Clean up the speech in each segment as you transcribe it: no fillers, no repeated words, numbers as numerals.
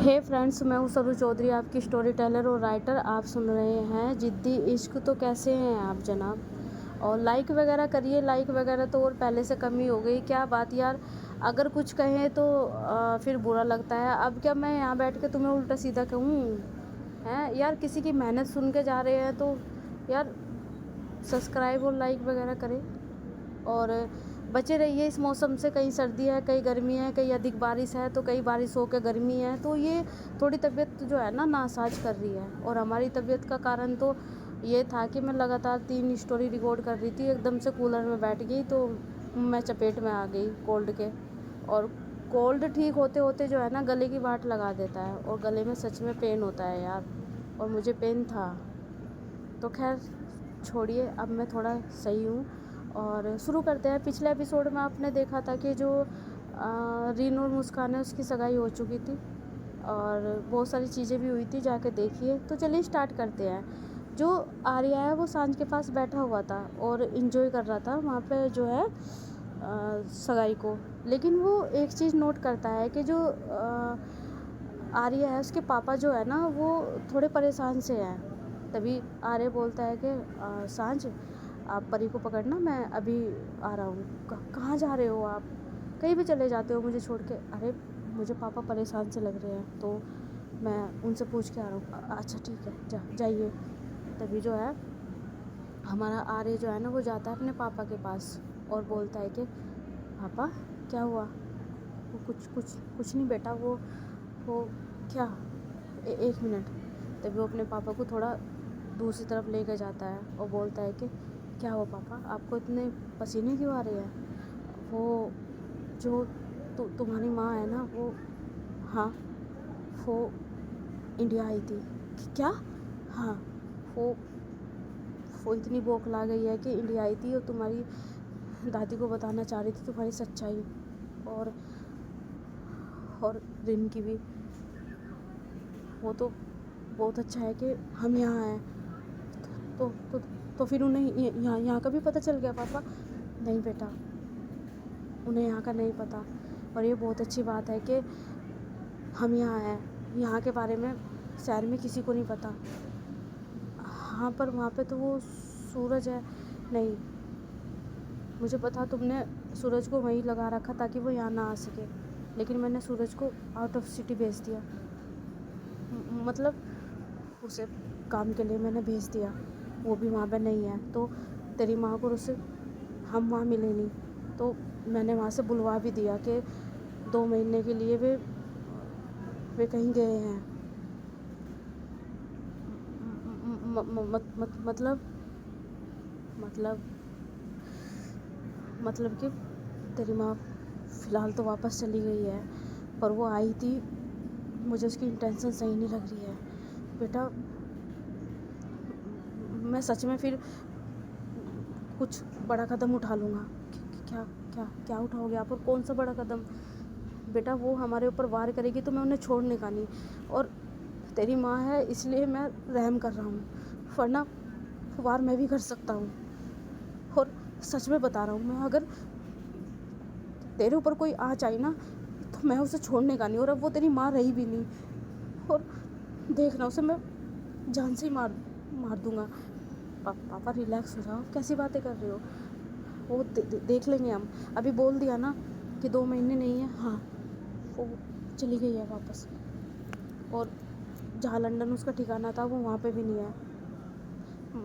हे friends, मैं हूँ सरू चौधरी, आपकी स्टोरी टेलर और राइटर। आप सुन रहे हैं जिद्दी इश्क। तो कैसे हैं आप जनाब? और लाइक वगैरह करिए। लाइक वगैरह तो और पहले से कम ही हो गई। क्या बात यार, अगर कुछ कहें तो फिर बुरा लगता है। अब क्या मैं यहाँ बैठ के तुम्हें उल्टा सीधा कहूँ? हैं यार, किसी की मेहनत सुन के जा रहे हैं तो यार सब्सक्राइब और लाइक वगैरह करें। और बचे रहिए इस मौसम से। कहीं सर्दी है, कहीं गर्मी है, कहीं अधिक बारिश है तो कहीं बारिश होकर गर्मी है। तो ये थोड़ी तबीयत जो है ना नासाज कर रही है। और हमारी तबीयत का कारण तो ये था कि मैं लगातार 3 स्टोरी रिकॉर्ड कर रही थी, एकदम से कूलर में बैठ गई तो मैं चपेट में आ गई कोल्ड के। और कोल्ड ठीक होते होते जो है ना गले की वाट लगा देता है, और गले में सच में पेन होता है यार। और मुझे पेन था। तो खैर छोड़िए, अब मैं थोड़ा सही हूँ और शुरू करते हैं। पिछले एपिसोड में आपने देखा था कि जो रीन और मुस्कान है उसकी सगाई हो चुकी थी और बहुत सारी चीज़ें भी हुई थी, जाके देखिए। तो चलिए स्टार्ट करते हैं। जो आर्या है वो सांझ के पास बैठा हुआ था और इन्जॉय कर रहा था वहाँ पे जो है सगाई को। लेकिन वो एक चीज़ नोट करता है कि जो आर्या है उसके पापा जो है ना वो थोड़े परेशान से हैं। तभी आर्य बोलता है कि सांझ, आप परी को पकड़ना, मैं अभी आ रहा हूँ। कहाँ जा रहे हो आप? कहीं भी चले जाते हो मुझे छोड़ के? अरे मुझे पापा परेशान से लग रहे हैं तो मैं उनसे पूछ के आ रहा हूँ। अच्छा ठीक है, जाइए। तभी जो है हमारा आर्य जो है ना वो जाता है अपने पापा के पास और बोलता है कि पापा क्या हुआ? वो कुछ नहीं बेटा, वो क्या? एक मिनट। तभी वो अपने पापा को थोड़ा दूसरी तरफ लेकर जाता है और बोलता है कि क्या हुआ पापा, आपको इतने पसीने क्यों आ रहे हैं? वो जो तुम्हारी माँ है ना वो, हाँ, वो इंडिया आई थी। क्या? हाँ, वो इतनी बौखला गई है कि इंडिया आई थी और तुम्हारी दादी को बताना चाह रही थी तुम्हारी सच्चाई। और रिन की भी। वो तो बहुत अच्छा है कि हम यहाँ आए। तो फिर उन्हें यहाँ का भी पता चल गया पापा? नहीं बेटा, उन्हें यहाँ का नहीं पता। और ये बहुत अच्छी बात है कि हम यहाँ आए। यहाँ के बारे में शहर में किसी को नहीं पता। हाँ, पर वहाँ पे तो वो सूरज है। नहीं, मुझे पता तुमने सूरज को वहीं लगा रखा ताकि वो यहाँ ना आ सके, लेकिन मैंने सूरज को आउट ऑफ सिटी भेज दिया। मतलब उसे काम के लिए मैंने भेज दिया, वो भी वहाँ पे नहीं है। तो तेरी माँ को उससे हम वहाँ मिले नहीं, तो मैंने वहाँ से बुलवा भी दिया कि 2 महीने के लिए वे कहीं गए हैं। मतलब कि तेरी माँ फ़िलहाल तो वापस चली गई है, पर वो आई थी। मुझे उसकी इंटेंशन सही नहीं लग रही है बेटा। मैं सच में फिर कुछ बड़ा कदम उठा लूँगा। क्या क्या क्या उठाओगे आप? और कौन सा बड़ा कदम? बेटा वो हमारे ऊपर वार करेगी तो मैं उन्हें छोड़ने का नहीं। और तेरी माँ है इसलिए मैं रहम कर रहा हूँ, वरना वार मैं भी कर सकता हूँ। और सच में बता रहा हूँ, मैं अगर तेरे ऊपर कोई आँच आई ना तो मैं उसे छोड़ने का नहीं। और अब वो तेरी माँ रही भी नहीं, और देखना उसे मैं जान से ही मार दूँगा। पापा रिलैक्स हो जाओ, कैसी बातें कर रहे हो? वो देख लेंगे हम। अभी बोल दिया ना कि 2 महीने नहीं है। हाँ, वो चली गई है वापस, और जहाँ लंदन उसका ठिकाना था वो वहाँ पे भी नहीं है।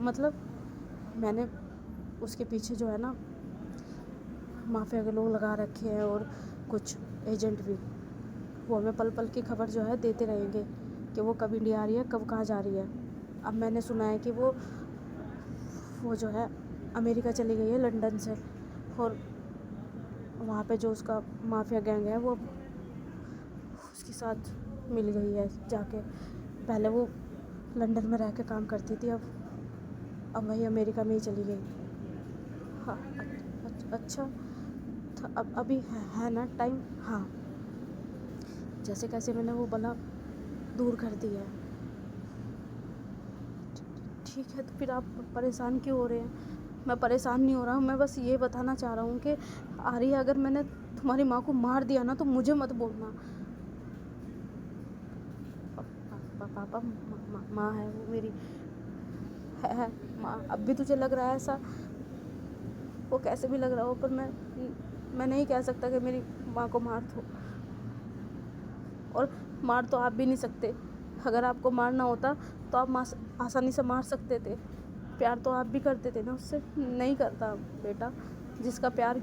मतलब मैंने उसके पीछे जो है ना माफिया के लोग लगा रखे हैं और कुछ एजेंट भी। वो हमें पल पल की खबर जो है देते रहेंगे कि वो कब इंडिया आ रही है, कब कहाँ जा रही है। अब मैंने सुना है कि वो जो है अमेरिका चली गई है लंदन से, और वहाँ पे जो उसका माफिया गैंग है वो उसके साथ मिल गई है जाके। पहले वो लंदन में रह के काम करती थी, अब वही अमेरिका में ही चली गई। हाँ, अच्छा था। अब अभी है ना टाइम? हाँ, जैसे कैसे मैंने वो बला दूर कर दिया है। ठीक है, तो फिर आप परेशान क्यों हो रहे हैं? मैं परेशान नहीं हो रहा हूँ, मैं बस ये बताना चाह रहा हूँ कि आर्या, अगर मैंने तुम्हारी माँ को मार दिया ना तो मुझे मत बोलना। पापा माँ है वो मेरी, है माँ। अब भी तुझे लग रहा है ऐसा, वो कैसे भी लग रहा हो, पर मैं नहीं कह सकता कि मेरी माँ को मार दो। और मार तो आप भी नहीं सकते। अगर आपको मारना होता तो आप आसानी से मार सकते थे। प्यार तो आप भी करते थे ना उससे। नहीं करता बेटा। जिसका प्यार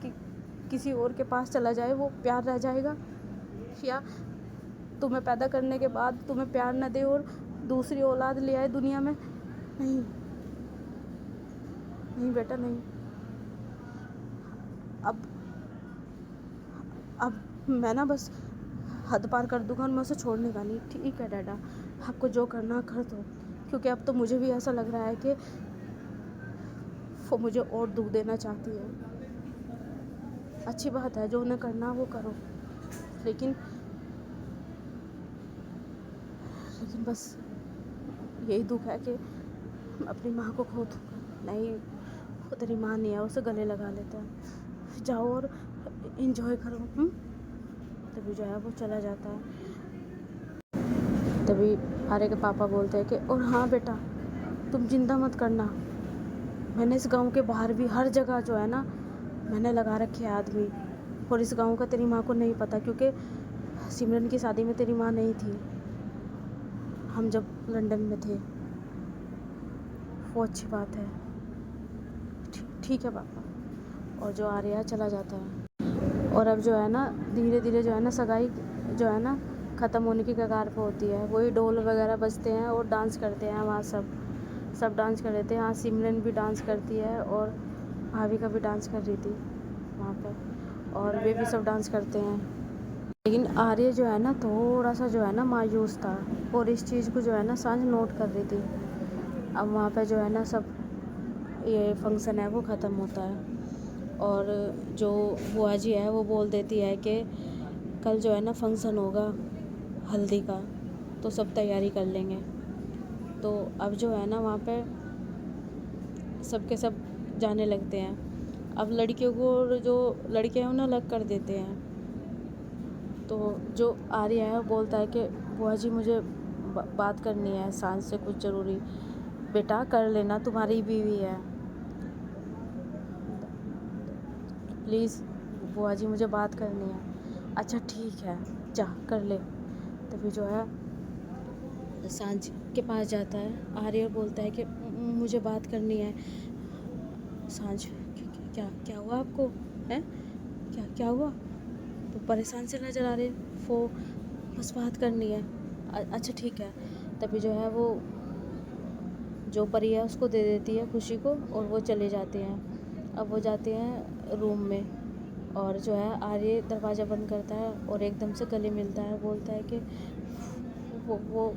किसी और के पास चला जाए वो प्यार रह जाएगा? या तुम्हें पैदा करने के बाद तुम्हें प्यार न दे और दूसरी औलाद ले आए दुनिया में? नहीं, नहीं बेटा, नहीं। अब मैं ना बस हद पार कर दूंगा और मैं उसे छोड़ने का नहीं। ठीक है डैडा, आपको जो करना कर दो, क्योंकि अब तो मुझे भी ऐसा लग रहा है कि वो मुझे और दुख देना चाहती है। अच्छी बात है, जो उन्हें करना वो करो, लेकिन बस यही दुख है कि मैं अपनी माँ को खो दूँगा। नहीं, वो तेरी माँ नहीं है, उसे गले लगा लेते हैं। जाओ और इंजॉय करो। तभी जो है वो चला जाता है। तभी आर्य के पापा बोलते हैं कि और हाँ बेटा, तुम चिंता मत करना, मैंने इस गांव के बाहर भी हर जगह जो है ना मैंने लगा रखे हैं आदमी। और इस गांव का तेरी माँ को नहीं पता, क्योंकि सिमरन की शादी में तेरी माँ नहीं थी, हम जब लंदन में थे। वो अच्छी बात है। ठीक है पापा। और जो आर्या चला जाता है। और अब जो है ना धीरे धीरे जो है ना सगाई जो है ना ख़त्म होने की कगार पे होती है। वही ढोल वगैरह बजते हैं और डांस करते हैं वहाँ, सब डांस कर रहे थे। हाँ, सिमरन भी डांस करती है और भाविका भी डांस कर रही थी वहाँ पे, और वे भी सब डांस करते हैं। लेकिन आर्य जो है ना थोड़ा सा जो है ना मायूस था, और इस चीज़ को जो है ना सांझ नोट कर रही थी। अब वहाँ पे जो है ना सब ये फंक्शन है वो ख़त्म होता है, और जो बुआ जी है वो बोल देती है कि कल जो है ना फंक्शन होगा हल्दी का, तो सब तैयारी कर लेंगे। तो अब जो है ना वहाँ पे सब के सब जाने लगते हैं। अब लड़कियों को और जो लड़के हैं उन्हें अलग कर देते हैं। तो जो आर्य है वो बोलता है कि बुआ जी मुझे बात करनी है सांझ से, कुछ ज़रूरी। बेटा कर लेना, तुम्हारी बीवी है, प्लीज़ बुआ जी मुझे बात करनी है। अच्छा ठीक है, जा कर ले। तभी जो है सांझ के पास जाता है आर्य और बोलता है कि मुझे बात करनी है। सांझ क्या क्या हुआ आपको, है क्या क्या हुआ? तो परेशान से नज़र आ रहे हैं वो, बस बात करनी है। अच्छा ठीक है। तभी जो है वो जो परी है उसको दे देती है खुशी को, और वो चले जाते हैं। अब वो जाते हैं रूम में, और जो है आर्य दरवाज़ा बंद करता है और एकदम से गले मिलता है। बोलता है कि वो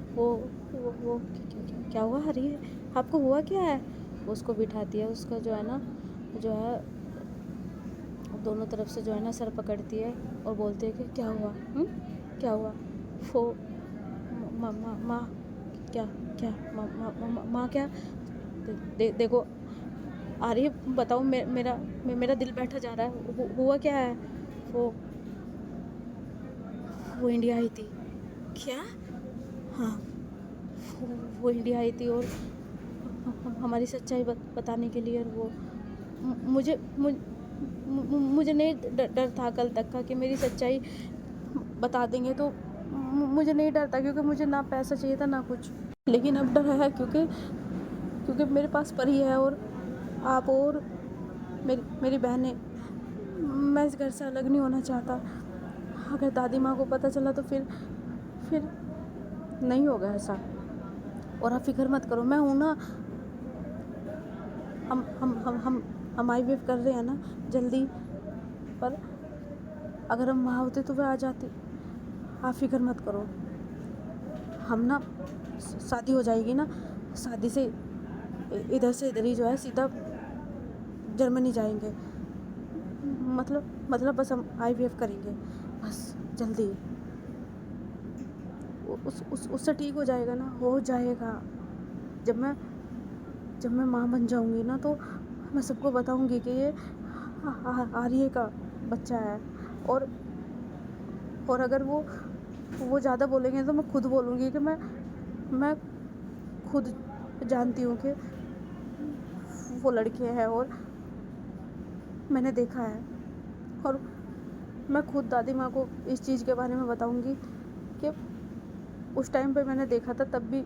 क्या हुआ आर्य, आपको हुआ क्या है? उसको बिठाती है, उसका जो है ना जो है दोनों तरफ से जो है ना सर पकड़ती है और बोलती है कि क्या हुआ, क्या हुआ? वो माँ क्या क्या माँ क्या? देखो आर्य बताओ, मेरा दिल बैठा जा रहा है। हुआ क्या है? वो इंडिया आई थी। क्या? हाँ, वो इंडिया आई थी और हमारी सच्चाई बताने के लिए। और वो मुझे नहीं डर था कल तक का कि मेरी सच्चाई बता देंगे, तो मुझे नहीं डर था, क्योंकि मुझे ना पैसा चाहिए था ना कुछ। लेकिन अब डर है, क्योंकि मेरे पास परी है और आप और मेरी बहनें। मैं इस घर से अलग नहीं होना चाहता। अगर दादी माँ को पता चला तो फिर नहीं होगा ऐसा। और आप फिक्र मत करो, मैं हूँ ना। हम IVF कर रहे हैं ना जल्दी, पर अगर हम वहाँ होते तो वह आ जाती। आप फिक्र मत करो, हम ना शादी हो जाएगी ना, शादी से इधर से इधर ही जो है सीधा जर्मनी जाएंगे। मतलब बस हम IVF करेंगे बस जल्दी। उससे ठीक हो जाएगा ना, हो जाएगा। जब मैं माँ बन जाऊँगी ना, तो मैं सबको बताऊँगी कि ये आर्य का बच्चा है। और अगर वो ज़्यादा बोलेंगे तो मैं खुद बोलूँगी कि मैं मैं खुद जानती हूँ कि वो लड़के हैं और मैंने देखा है, और मैं खुद दादी माँ को इस चीज़ के बारे में बताऊँगी कि उस टाइम पे मैंने देखा था, तब भी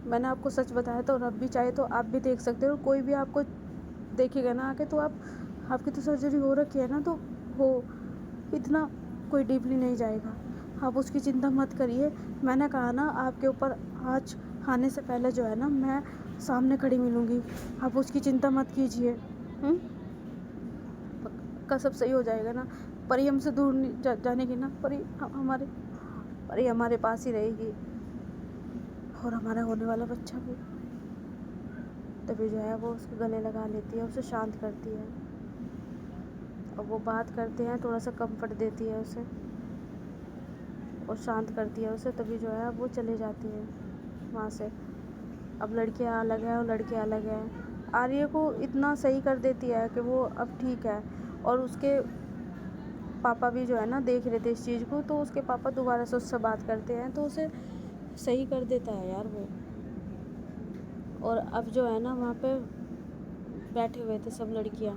मैंने आपको सच बताया था, और अब भी चाहे तो आप भी देख सकते हो। कोई भी आपको देखेगा ना आके, तो आपकी तो सर्जरी हो रखी है ना, तो वो इतना कोई डीपली नहीं जाएगा, आप उसकी चिंता मत करिए। मैंने कहा ना, आपके ऊपर आज आने से पहले जो है ना, मैं सामने खड़ी मिलूँगी, आप उसकी चिंता मत कीजिए। पक्का सब सही हो जाएगा ना। परी हमसे दूर नहीं जाने की ना, परी हमारे पास ही रहेगी, और हमारा होने वाला बच्चा भी। तभी जो है वो उसके गले लगा लेती है, उसे शांत करती है, और वो बात करते हैं, थोड़ा सा कंफर्ट देती है उसे और शांत करती है उसे। तभी जो है वो चले जाती है वहाँ से। अब लड़कियाँ अलग हैं और लड़के अलग हैं। आर्य को इतना सही कर देती है कि वो अब ठीक है, और उसके पापा भी जो है ना देख रहे थे इस चीज़ को, तो उसके पापा दोबारा से उससे बात करते हैं, तो उसे सही कर देता है यार वो। और अब जो है ना, वहाँ पे बैठे हुए थे सब लड़कियाँ,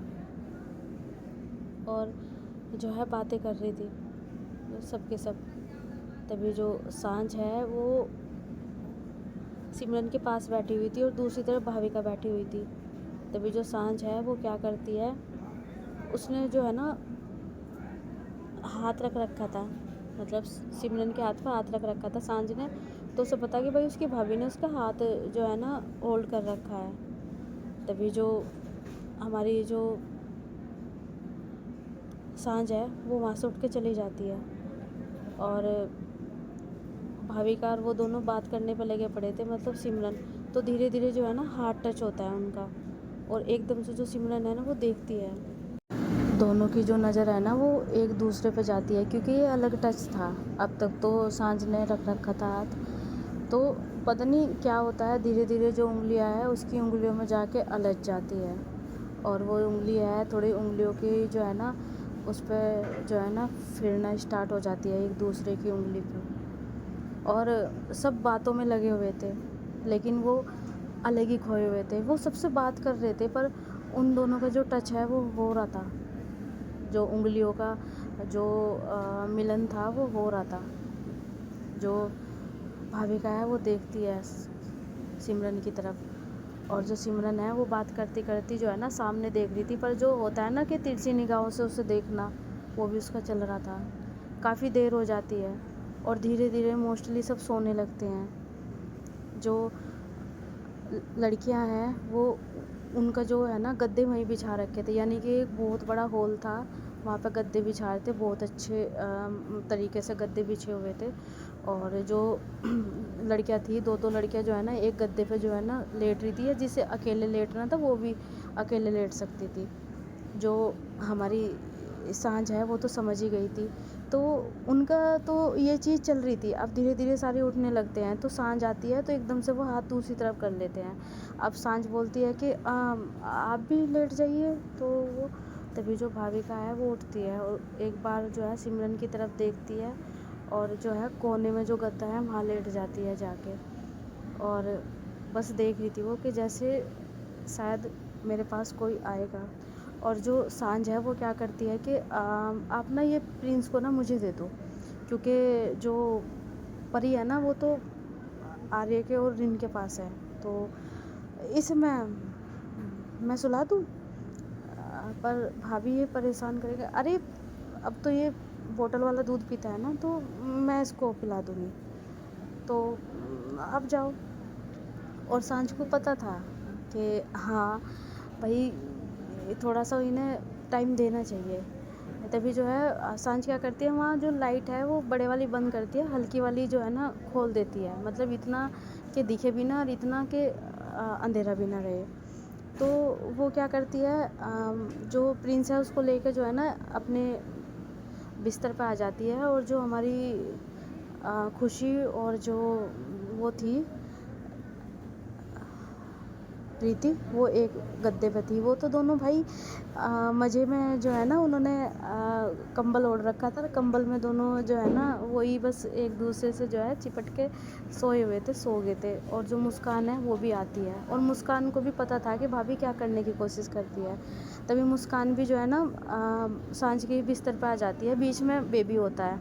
और जो है बातें कर रही थी सब के सब। तभी जो सांझ है वो सिमरन के पास बैठी हुई थी, और दूसरी तरफ भाविका बैठी हुई थी। तभी जो सांझ है वो क्या करती है, उसने जो है ना हाथ रख रखा था, मतलब सिमरन के हाथ पर हाथ रख रखा था सांझ ने, तो उसे पता कि भाई उसकी भाभी ने उसका हाथ जो है ना होल्ड कर रखा है। तभी जो हमारी जो सांझ है वो वहाँ से उठ के चली जाती है, और भाविका और वो दोनों बात करने पर लगे पड़े थे, मतलब सिमरन। तो धीरे धीरे जो है ना हाथ टच होता है उनका, और एकदम से जो सिमरन है ना वो देखती है, दोनों की जो नज़र है ना वो एक दूसरे पे जाती है, क्योंकि ये अलग टच था। अब तक तो सांझ ने रख रखा था हाथ, तो पता नहीं क्या होता है, धीरे धीरे जो उंगलियां है उसकी उंगलियों में जाके अलझ जाती है, और वो उंगली है थोड़ी उंगलियों की जो है ना उस पर जो है ना फिरना स्टार्ट हो जाती है एक दूसरे की उंगली पे। और सब बातों में लगे हुए थे, लेकिन वो अलग ही खोए हुए थे। वो सबसे बात कर रहे थे, पर उन दोनों का जो टच है वो हो रहा था, जो उंगलियों का जो मिलन था वो हो रहा था। जो भाविका है वो देखती है सिमरन की तरफ, और जो सिमरन है वो बात करती करती जो है ना सामने देख रही थी, पर जो होता है ना कि तिरछी निगाहों से उसे देखना, वो भी उसका चल रहा था। काफ़ी देर हो जाती है, और धीरे धीरे मोस्टली सब सोने लगते हैं। जो लड़कियां हैं वो उनका जो है ना गद्दे वहीं बिछा रखे थे, यानी कि एक बहुत बड़ा हॉल था, वहाँ पे गद्दे बिछा रहे थे, बहुत अच्छे तरीके से गद्दे बिछे हुए थे। और जो लड़कियां थी, दो लड़कियां जो है ना एक गद्दे पे जो है ना लेट रही थी, या जिसे अकेले लेटना था वो भी अकेले लेट सकती थी। जो हमारी सांझ है वो तो समझ ही गई थी, तो उनका तो ये चीज़ चल रही थी। अब धीरे धीरे सारे उठने लगते हैं, तो सांझ आती है तो एकदम से वो हाथ दूसरी तरफ कर लेते हैं। अब सांझ बोलती है कि आप भी लेट जाइए, तो वो तभी जो भाविका है वो उठती है, और एक बार जो है सिमरन की तरफ देखती है, और जो है कोने में जो गद्दा है वहाँ लेट जाती है जाके, और बस देख रही थी वो कि जैसे शायद मेरे पास कोई आएगा। और जो सांझ है वो क्या करती है कि आप ना ये प्रिंस को ना मुझे दे दो, क्योंकि जो परी है ना वो तो आर्य के और रिन के पास है, तो इसे मैं सुला दूँ। पर भाभी ये परेशान करेगा, अरे अब तो ये बोतल वाला दूध पीता है ना, तो मैं इसको पिला दूँगी, तो आप जाओ। और सांझ को पता था कि हाँ भाई थोड़ा सा इन्हें टाइम देना चाहिए। तभी जो है सांझ क्या करती है, वहाँ जो लाइट है वो बड़े वाली बंद करती है, हल्की वाली जो है ना खोल देती है, मतलब इतना कि दिखे भी ना और इतना कि अंधेरा भी ना रहे। तो वो क्या करती है, जो प्रिंस है उसको लेकर जो है ना अपने बिस्तर पर आ जाती है, और जो हमारी खुशी और जो वो थी प्रीति वो एक गद्दे पे थी। वो तो दोनों भाई मज़े में जो है ना उन्होंने कंबल ओढ़ रखा था, कंबल में दोनों जो है ना वही बस एक दूसरे से जो है चिपट के सोए हुए थे, सो गए थे। और जो मुस्कान है वो भी आती है और मुस्कान को भी पता था कि भाभी क्या करने की कोशिश करती है। तभी मुस्कान भी जो है ना सांझ के बिस्तर पे आ जाती है। बीच में बेबी होता है,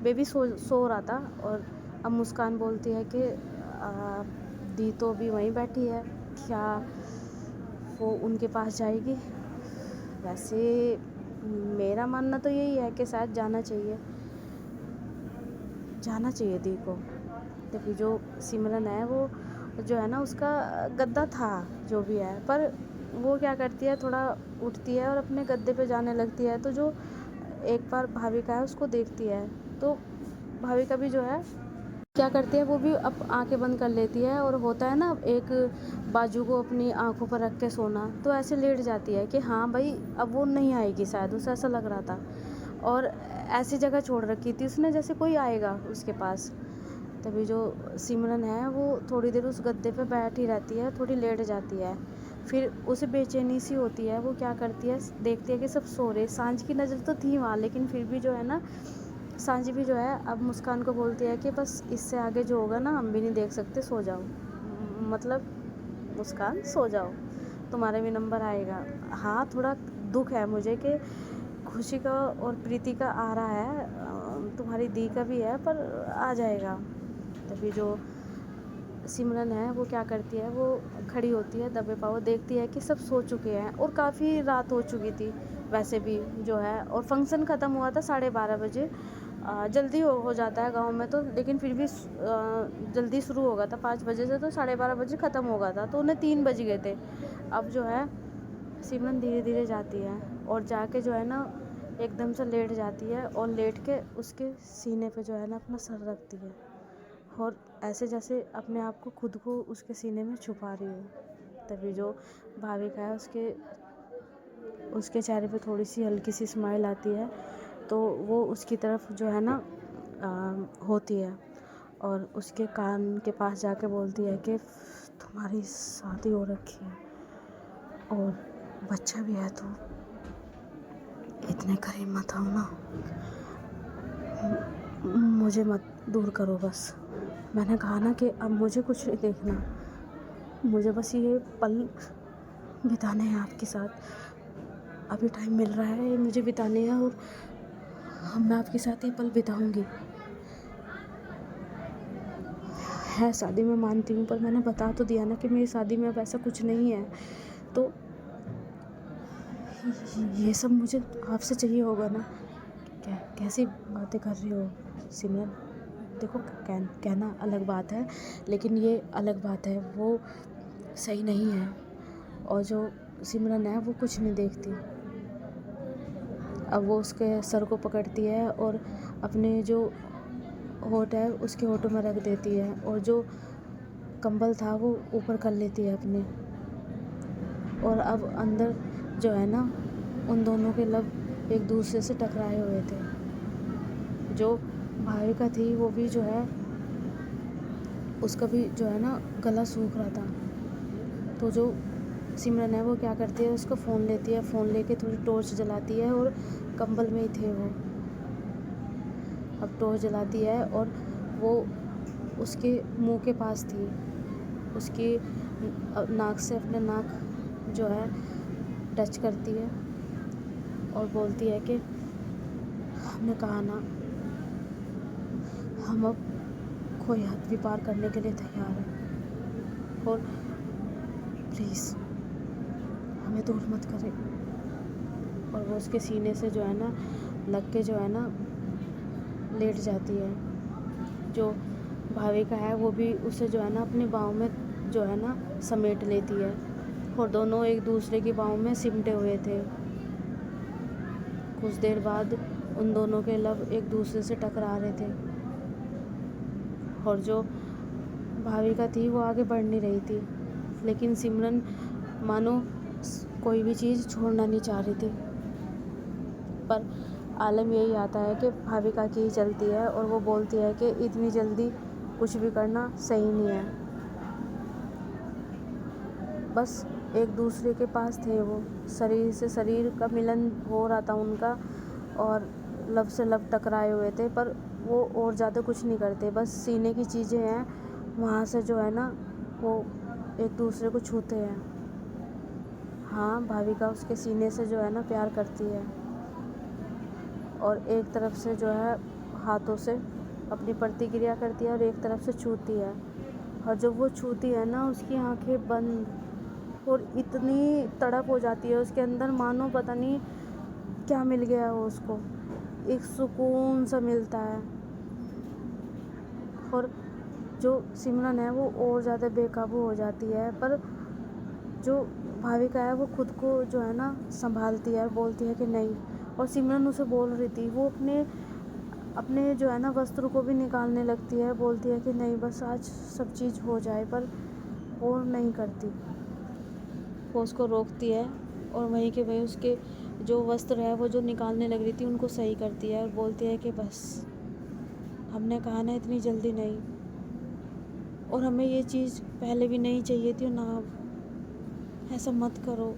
बेबी सो रहा था और अब मुस्कान बोलती है कि दी तो अभी वहीं बैठी है, क्या वो उनके पास जाएगी? वैसे मेरा मानना तो यही है कि शायद जाना चाहिए दी को। तभी जो सिमरन है वो जो है ना उसका गद्दा था जो भी है, पर वो क्या करती है, थोड़ा उठती है और अपने गद्दे पे जाने लगती है। तो जो एक बार भाविका है उसको देखती है, तो भाविका भी जो है क्या करती है, वो भी अब आंखें बंद कर लेती है। और होता है ना एक बाजू को अपनी आंखों पर रख के सोना, तो ऐसे लेट जाती है कि हाँ भाई अब वो नहीं आएगी, शायद उसे ऐसा लग रहा था। और ऐसी जगह छोड़ रखी थी उसने जैसे कोई आएगा उसके पास। तभी जो सिमरन है वो थोड़ी देर उस गद्दे पे बैठी रहती है, थोड़ी लेट जाती है। फिर उसे बेचैनी सी होती है, वो क्या करती है, देखती है कि सब सो रहे। सांझ की नज़र तो थी वहाँ, लेकिन फिर भी जो है ना सांझी भी जो है अब मुस्कान को बोलती है कि बस इससे आगे जो होगा ना हम भी नहीं देख सकते, सो जाओ। मतलब मुस्कान सो जाओ, तुम्हारे भी नंबर आएगा। हाँ थोड़ा दुख है मुझे कि खुशी का और प्रीति का आ रहा है, तुम्हारी दी का भी है, पर आ जाएगा। तभी जो सिमरन है वो क्या करती है, वो खड़ी होती है दबे पाँव, देखती है कि सब सो चुके हैं और काफ़ी रात हो चुकी थी वैसे भी जो है। और फंक्शन ख़त्म हुआ था 12:30 बजे। जल्दी हो जाता है गांव में तो, लेकिन फिर भी जल्दी शुरू हो गया था 5 बजे से, तो 12:30 बजे ख़त्म हो गया था, तो उन्हें 3 बज गए थे। अब जो है सिमरन धीरे धीरे जाती है और जाके जो है ना एकदम से लेट जाती है और लेट के उसके सीने पे जो है ना अपना सर रखती है और ऐसे जैसे अपने आप को खुद को उसके सीने में छुपा रही हो। तभी जो भाविका है उसके चेहरे पे थोड़ी सी हल्की सी स्माइल आती है, तो वो उसकी तरफ जो है ना होती है और उसके कान के पास जाके बोलती है कि तुम्हारी शादी हो रखी है और बच्चा भी है, तो इतने करीब मत आओ ना, मुझे मत दूर करो बस। मैंने कहा ना कि अब मुझे कुछ नहीं देखना, मुझे बस ये पल बिताने हैं आपके साथ। अभी टाइम मिल रहा है ये मुझे बिताने हैं और मैं आपके साथ ये पल बिताऊंगी। है शादी में मानती हूँ, पर मैंने बता तो दिया ना कि मेरी शादी में अब ऐसा कुछ नहीं है, तो ये सब मुझे आपसे चाहिए होगा ना। कैसी बातें कर रही हो सिमरन? देखो कहना अलग बात है, लेकिन ये अलग बात है, वो सही नहीं है। और जो सिमरन है वो कुछ नहीं देखती। अब वो उसके सर को पकड़ती है और अपने जो होठ है उसके होठों में रख देती है और जो कंबल था वो ऊपर कर लेती है अपने। और अब अंदर जो है ना उन दोनों के लब एक दूसरे से टकराए हुए थे। जो भाविका थी वो भी जो है उसका भी जो है ना गला सूख रहा था। तो जो सिमरन है वो क्या करती है, उसका फ़ोन लेती है, फ़ोन लेके थोड़ी टॉर्च जलाती है और कंबल में ही थे वो। अब टॉर्च जलाती है और वो उसके मुंह के पास थी, उसकी नाक से अपने नाक जो है टच करती है और बोलती है कि हमने कहा ना हम अब कोई हद भी पार करने के लिए तैयार हैं और प्लीज़ हमें दूर मत करें। और वो उसके सीने से जो है ना लग के जो है ना लेट जाती है। जो भाविका है वो भी उसे जो है ना अपनी बाहों में जो है ना समेट लेती है और दोनों एक दूसरे की बाहों में सिमटे हुए थे। कुछ देर बाद उन दोनों के लब एक दूसरे से टकरा रहे थे और जो भाविका थी वो आगे बढ़ नहीं रही थी, लेकिन सिमरन मानो कोई भी चीज़ छोड़ना नहीं चाह रही थी। पर आलम यही आता है कि भाविका की ही चलती है और वो बोलती है कि इतनी जल्दी कुछ भी करना सही नहीं है। बस एक दूसरे के पास थे, वो शरीर से शरीर का मिलन हो रहा था उनका और लब से लब टकराए हुए थे, पर वो और ज़्यादा कुछ नहीं करते, बस सीने की चीज़ें हैं, वहाँ से जो है ना वो एक दूसरे को छूते हैं। हाँ, भाविका उसके सीने से जो है ना प्यार करती है और एक तरफ से जो है हाथों से अपनी प्रतिक्रिया करती है और एक तरफ से छूती है। और जब वो छूती है ना, उसकी आंखें बंद और इतनी तड़प हो जाती है उसके अंदर, मानो पता नहीं क्या मिल गया हो उसको, एक सुकून सा मिलता है। और जो सिमरन है वो और ज़्यादा बेकाबू हो जाती है, पर जो भाविका है वो खुद को जो है ना संभालती है और बोलती है कि नहीं। और सिमरन उसे बोल रही थी, वो अपने अपने जो है ना वस्त्र को भी निकालने लगती है, बोलती है कि नहीं बस आज सब चीज़ हो जाए, पर वो नहीं करती। वो उसको रोकती है और वहीं के वहीं उसके जो वस्त्र है वो जो निकालने लग रही थी उनको सही करती है और बोलती है कि बस हमने कहा ना इतनी जल्दी नहीं, और हमें ये चीज़ पहले भी नहीं चाहिए थी ना, अब ऐसा मत करो,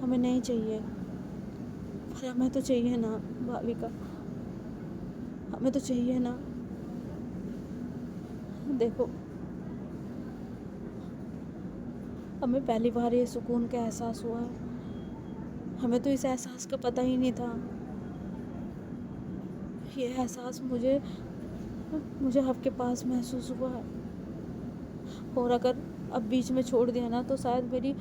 हमें नहीं चाहिए, पर हमें तो चाहिए ना भाविका, हमें तो चाहिए ना। देखो, हमें पहली बार ये सुकून का एहसास हुआ है, हमें तो इस एहसास का पता ही नहीं था। ये एहसास मुझे मुझे आपके पास महसूस हुआ है, और अगर अब बीच में छोड़ दिया ना तो शायद मेरी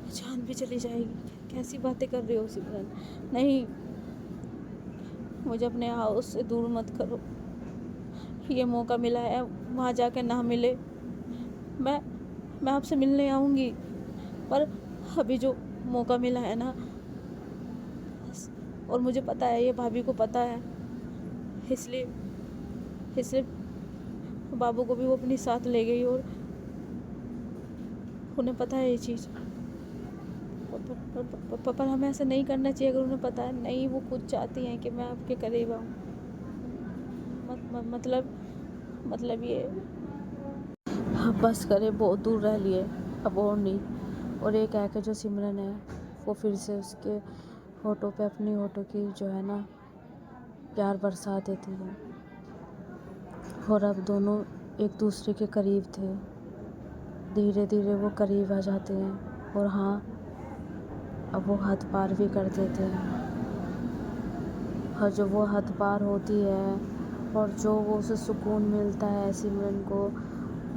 जान भी चली जाएगी। कैसी बातें कर रही हो सिमरन, नहीं, मुझे अपने हाउस से दूर मत करो। ये मौका मिला है, वहाँ जाके ना मिले, मैं आपसे मिलने आऊँगी, पर अभी जो मौका मिला है ना, और मुझे पता है ये भाभी को पता है, इसलिए बाबू को भी वो अपनी साथ ले गई, और उन्हें पता है ये चीज़, पर हमें ऐसा नहीं करना चाहिए अगर उन्हें पता है। नहीं, वो खुद चाहती हैं कि मैं आपके करीब आऊँ, मतलब ये, हाँ बस करे, बहुत दूर रह लिए, अब और नहीं। और एक कह के जो सिमरन है वो फिर से उसके होठों पे अपनी होठों की जो है ना प्यार बरसा देती है, और अब दोनों एक दूसरे के करीब थे, धीरे धीरे वो करीब आ जाते हैं, और हाँ अब वो हद पार भी कर देते हैं। और जब वो हद पार होती है और जो वो उसे सुकून मिलता है सिमरन को,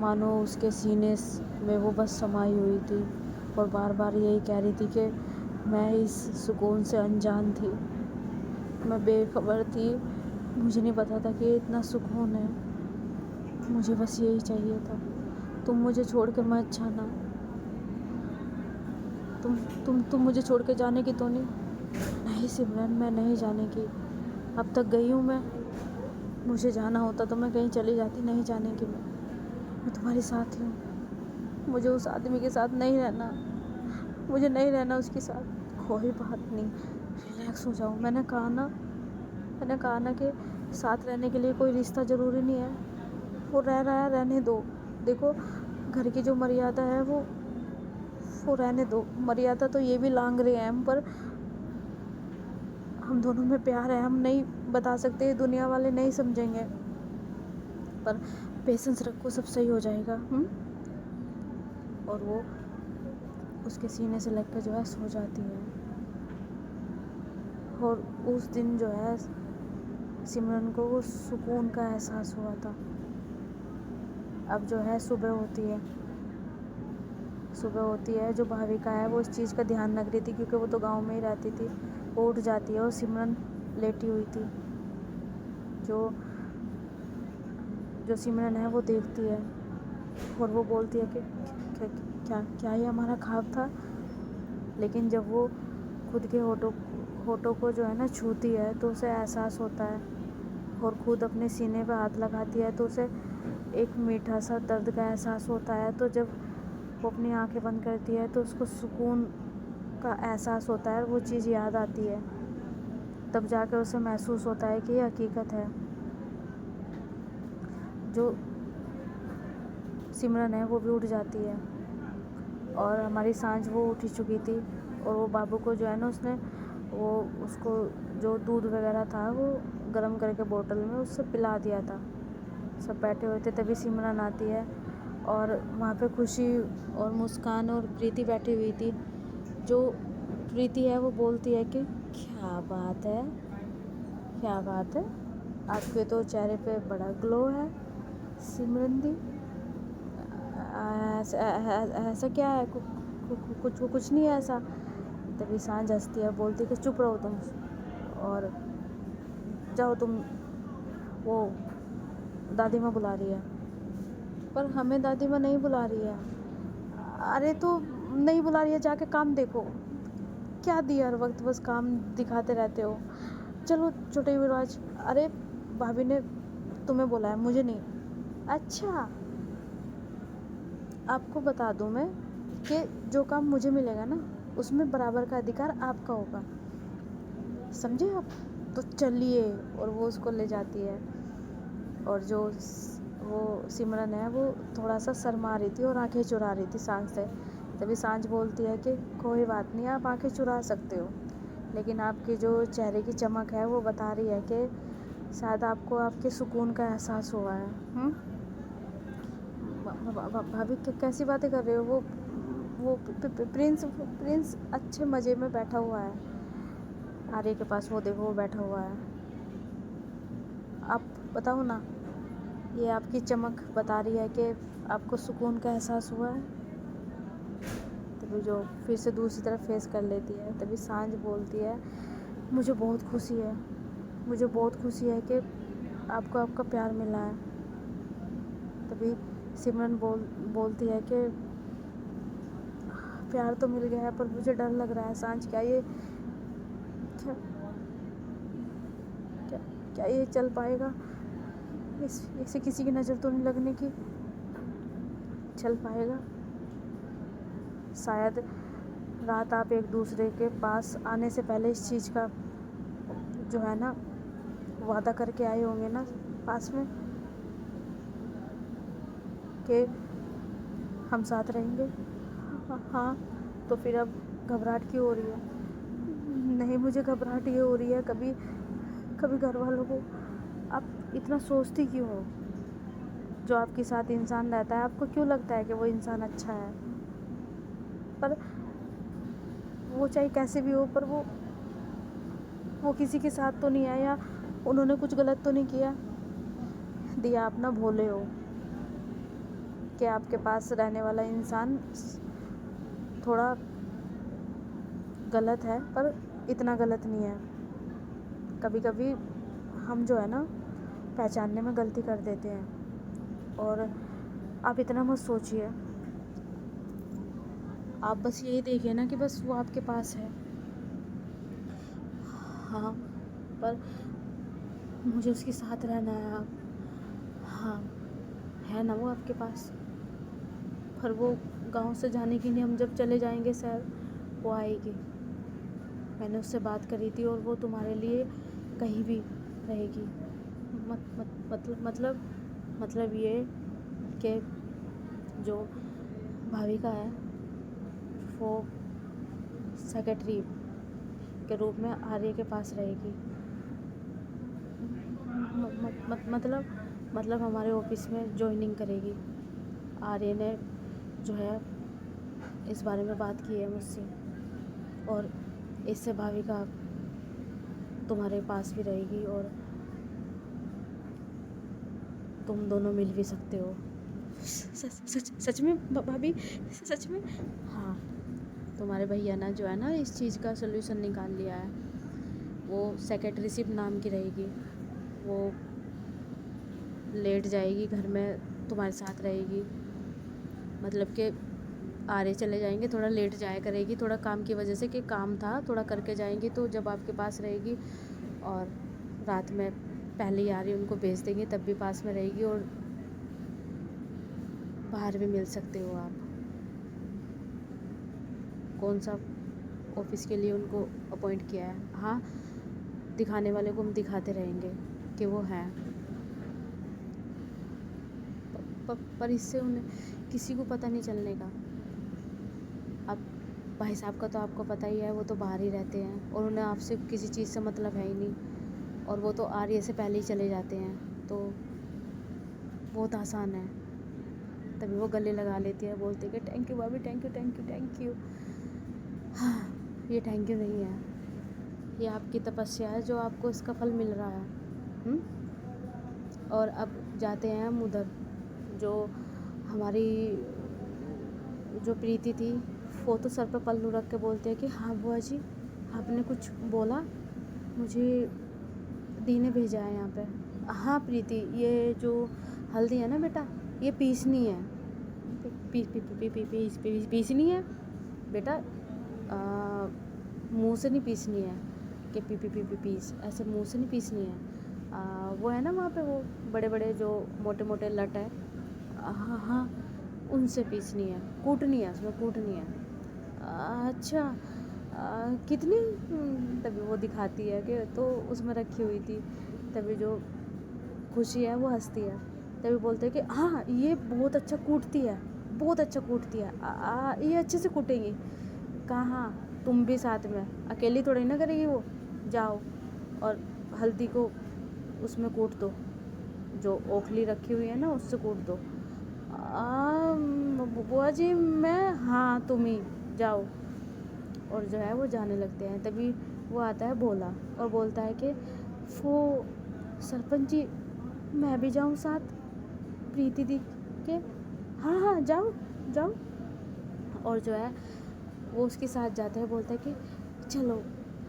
मानो उसके सीने में वो बस समाई हुई थी और बार बार यही कह रही थी कि मैं इस सुकून से अनजान थी, मैं बेखबर थी, मुझे नहीं पता था कि इतना सुकून है, मुझे बस यही चाहिए था, तुम मुझे छोड़ के मत जाना, तुम मुझे छोड़ के जाने की तो नहीं सिमरन, मैं नहीं जाने की, अब तक गई हूँ मैं, मुझे जाना होता तो मैं कहीं चली जाती, नहीं जाने की, मैं तुम्हारी साथ ही हूँ, मुझे उस आदमी के साथ नहीं रहना, मुझे नहीं रहना उसके साथ। कोई बात नहीं, रिलैक्स हो जाओ, मैंने कहा ना कि साथ रहने के लिए कोई रिश्ता ज़रूरी नहीं है, वो रह रहा है रहने दो, देखो घर की जो मर्यादा है वो रहने दो, मर्यादा तो ये भी लांघ रहे हैं हम, पर हम दोनों में प्यार है, हम नहीं बता सकते, दुनिया वाले नहीं समझेंगे, पर पेशेंस रखो, सब सही हो जाएगा। और वो उसके सीने से लग कर जो है सो जाती है, और उस दिन जो है सिमरन को वो सुकून का एहसास हुआ था। अब जो है सुबह होती है, जो भाविका है वो इस चीज़ का ध्यान रख रही थी क्योंकि वो तो गांव में ही रहती थी, वो उठ जाती है और सिमरन लेटी हुई थी, जो सिमरन है वो देखती है और वो बोलती है कि क्या ये हमारा ख्वाब था। लेकिन जब वो खुद के होठों को जो है ना छूती है तो उसे एहसास होता है, और खुद अपने सीने पे हाथ लगाती है तो उसे एक मीठा सा दर्द का एहसास होता है। तो जब वो अपनी आंखें बंद करती है तो उसको सुकून का एहसास होता है, और वो चीज़ याद आती है, तब जाकर उसे महसूस होता है कि ये हकीकत है। जो सिमरन है वो भी उठ जाती है और हमारी सांझ वो उठ ही चुकी थी। और वो बाबू को जो है ना उसने वो उसको जो दूध वगैरह था वो गर्म करके बोतल में उससे पिला दिया था। सब बैठे हुए थे, तभी सिमरन आती है और वहाँ पे खुशी और मुस्कान और प्रीति बैठी हुई थी। जो प्रीति है वो बोलती है कि क्या बात है, क्या बात है, आपके तो चेहरे पे बड़ा ग्लो है सिमरन दी। ऐसा क्या है, कुछ नहीं है ऐसा। तभी सांझ हंसती है, बोलती है कि चुप रहो तुम और जाओ तुम, वो दादी माँ बुला रही है। पर हमें दादी माँ नहीं बुला रही है। अरे तो नहीं बुला रही है, जाके काम देखो। क्या दिया हर वक्त बस काम दिखाते रहते हो। चलो छोटे युवराज। अरे भाभी ने तुम्हें बोला है, मुझे नहीं। अच्छा, आपको बता दूं मैं कि जो काम मुझे मिलेगा ना उसमें बराबर का अधिकार आपका होगा, समझे आप। तो चलिए। और वो उसको ले जाती है। और जो वो सिमरन है वो थोड़ा सा शर्मा रही थी और आंखें चुरा रही थी सांझ से। तभी सांझ बोलती है कि कोई बात नहीं, आप आंखें चुरा सकते हो, लेकिन आपकी जो चेहरे की चमक है वो बता रही है कि शायद आपको आपके सुकून का एहसास हुआ है। भाभी कैसी बातें कर रहे हो। वो प्रिंस प्रिंस अच्छे मज़े में बैठा हुआ है आर्य के पास, वो देखो वो बैठा हुआ है। आप बताओ ना, ये आपकी चमक बता रही है कि आपको सुकून का एहसास हुआ है। तभी जो फिर से दूसरी तरफ फेस कर लेती है। तभी सांझ बोलती है, मुझे बहुत खुशी है, मुझे बहुत खुशी है कि आपको आपका प्यार मिला है। तभी सिमरन बोलती है कि प्यार तो मिल गया है पर मुझे डर लग रहा है सांझ, क्या ये क्या क्या, क्या ये चल पाएगा। इसे किसी की नज़र तो नहीं लगने की, चल पाएगा। शायद रात आप एक दूसरे के पास आने से पहले इस चीज़ का जो है ना वादा करके आए होंगे ना पास में कि हम साथ रहेंगे। हाँ, तो फिर अब घबराहट क्यों हो रही है। नहीं, मुझे घबराहट ये हो रही है, कभी कभी घर वालों को आप इतना सोचती क्यों हो। जो आपके साथ इंसान रहता है आपको क्यों लगता है कि वो इंसान अच्छा है, पर वो चाहे कैसे भी हो, पर वो किसी के साथ तो नहीं है, या उन्होंने कुछ गलत तो नहीं किया। दिया आप ना भोले हो कि आपके पास रहने वाला इंसान थोड़ा गलत है पर इतना गलत नहीं है। कभी कभी हम जो है ना पहचानने में गलती कर देते हैं। और आप इतना मत सोचिए, आप बस यही देखिए ना कि बस वो आपके पास है। हाँ, पर मुझे उसके साथ रहना है। आप हाँ, है ना वो आपके पास। पर वो गांव से जाने के लिए हम जब चले जाएंगे शहर, वो आएगी। मैंने उससे बात करी थी और वो तुम्हारे लिए कहीं भी रहेगी। मतलब ये कि जो भाविका है वो सेक्रेटरी के रूप में आर्य के पास रहेगी। मतलब हमारे ऑफिस में ज्वाइनिंग करेगी। आर्य ने जो है इस बारे में बात की है मुझसे, और इससे भाविका तुम्हारे पास भी रहेगी और तुम दोनों मिल भी सकते हो। सच में भाभी, सच में। हाँ, तुम्हारे भैया ना जो है ना इस चीज़ का सलूशन निकाल लिया है। वो सेक्रेटरीशिप नाम की रहेगी, वो लेट जाएगी घर में, तुम्हारे साथ रहेगी। मतलब कि आरे चले जाएंगे, थोड़ा लेट जाया करेगी, थोड़ा काम की वजह से कि काम था थोड़ा करके जाएंगी, तो जब आपके पास रहेगी। और रात में पहले ही आ रही उनको भेज देंगे, तब भी पास में रहेगी और बाहर भी मिल सकते हो आप। कौन सा ऑफिस के लिए उनको अपॉइंट किया है। हाँ, दिखाने वाले को हम दिखाते रहेंगे कि वो है, पर इससे उन्हें किसी को पता नहीं चलने का। अब भाई साहब का तो आपको पता ही है, वो तो बाहर ही रहते हैं और उन्हें आपसे किसी चीज़ से मतलब है ही नहीं, और वो तो आर्य से पहले ही चले जाते हैं, तो बहुत आसान है। तभी वो गले लगा लेती है, बोलते कि थैंक यू भाभी, thank you thank you thank you. हाँ, ये थैंक यू नहीं है, ये आपकी तपस्या है जो आपको इसका फल मिल रहा है। और अब जाते हैं हम उधर, जो हमारी जो प्रीति थी, वो तो सर पे पल्लू रख के बोलते हैं कि हाँ बुआ जी, आपने कुछ बोला, मुझे दी ने भेजा है यहाँ पे। हाँ प्रीति, ये जो हल्दी है ना बेटा, ये पीसनी है, पीसनी है बेटा, मुंह से नहीं पीसनी है कि पीस, ऐसे मुंह से नहीं पीसनी है। वो है ना वहाँ पे वो बड़े बड़े जो मोटे मोटे लट है, हाँ हाँ, उनसे पीसनी है, कूटनी है, उसमें कूटनी है। अच्छा, कितनी? तभी वो दिखाती है कि तो उसमें रखी हुई थी। तभी जो खुशी है वो हंसती है, तभी बोलते हैं कि हाँ ये बहुत अच्छा कूटती है, बहुत अच्छा कूटती है, ये अच्छे से कूटेंगी। कहाँ, तुम भी साथ में, अकेली थोड़ी ना करेगी वो, जाओ और हल्दी को उसमें कूट दो, जो ओखली रखी हुई है ना उससे कूट दो। बुआ जी मैं, हाँ तुम ही जाओ। और जो है वो जाने लगते हैं। तभी वो आता है भोला और बोलता है कि वो सरपंच जी, मैं भी जाऊँ साथ प्रीति दी के? हाँ हाँ जाओ जाओ। और जो है वो उसके साथ जाता है, बोलता है कि चलो